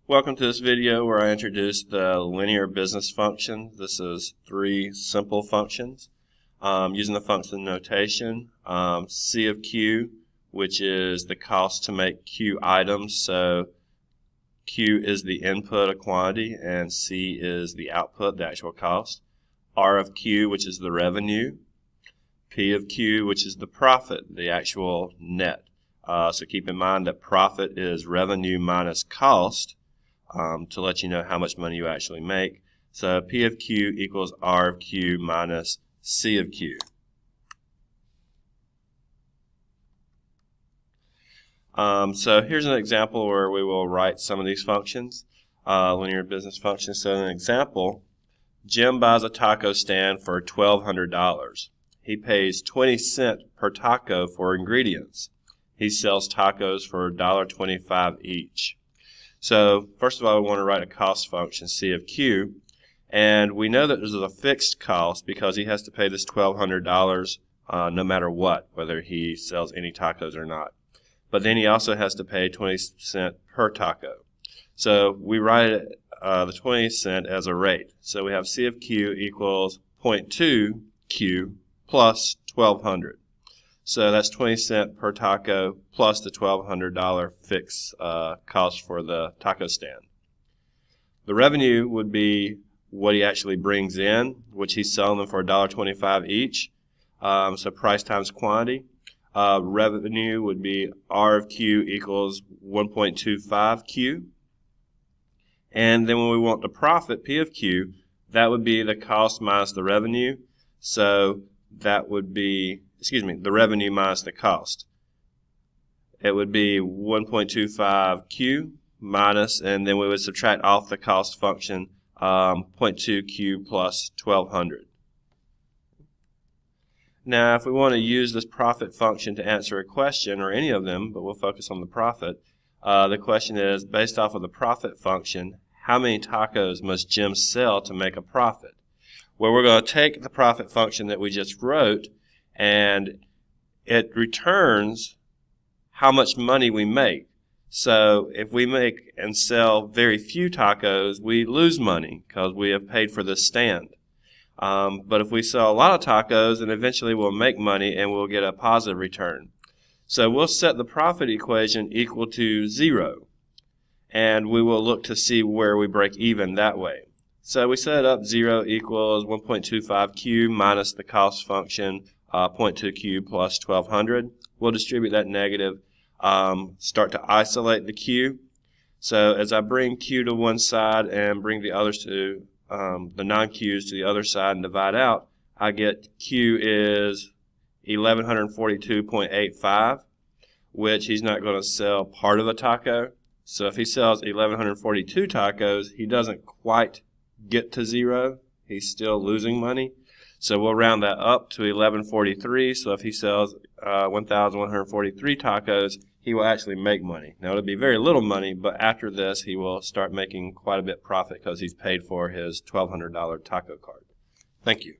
Welcome to this video where I introduce the linear business function. This is three simple functions using the function notation. C of Q, which is the cost to make Q items. So Q is the input, a quantity, and C is the output, the actual cost. R of Q, which is the revenue. P of Q, which is the profit, the actual net. So keep in mind that profit is revenue minus cost. To let you know how much money you actually make. So P of Q equals R of Q minus C of Q. So here's an example where we will write some of these functions, linear business functions. So in an example, Jim buys a taco stand for $1,200. He pays 20 cents per taco for ingredients. He sells tacos for $1.25 each. So first of all, we want to write a cost function, C of Q, and we know that this is a fixed cost because he has to pay this $1,200 no matter what, whether he sells any tacos or not. But then he also has to pay 20 cents per taco. So we write the 20 cents as a rate. So we have C of Q equals 0.2 Q plus 1,200. So that's 20 cents per taco plus the $1,200 fixed cost for the taco stand. The revenue would be what he actually brings in, which he's selling them for $1.25 each. So price times quantity. Revenue would be R of Q equals 1.25 Q. And then when we want the profit, P of Q, that would be the cost minus the revenue. So that would be the revenue minus the cost. It would be 1.25 Q minus, and then we would subtract off the cost function, 0.2 Q plus 1,200. Now, if we want to use this profit function to answer a question, or any of them, but we'll focus on the profit, the question is, based off of the profit function, how many tacos must Jim sell to make a profit? Well, we're going to take the profit function that we just wrote, and it returns how much money we make. So if we make and sell very few tacos, we lose money because we have paid for this stand. But if we sell a lot of tacos, then eventually we'll make money and we'll get a positive return. So we'll set the profit equation equal to 0, and we will look to see where we break even that way. So we set up 0 equals 1.25 Q minus the cost function, 0.2 Q plus 1,200. We'll distribute that negative, start to isolate the Q. So as I bring Q to one side and bring the others to the non-Qs to the other side and divide out, I get Q is 1,142.85, which he's not going to sell part of a taco. So if he sells 1,142 tacos, he doesn't quite get to 0. He's still losing money. So we'll round that up to 1,143. So if he sells 1,143 tacos, he will actually make money. Now it'll be very little money, but after this he will start making quite a bit profit because he's paid for his $1,200 taco card. Thank you.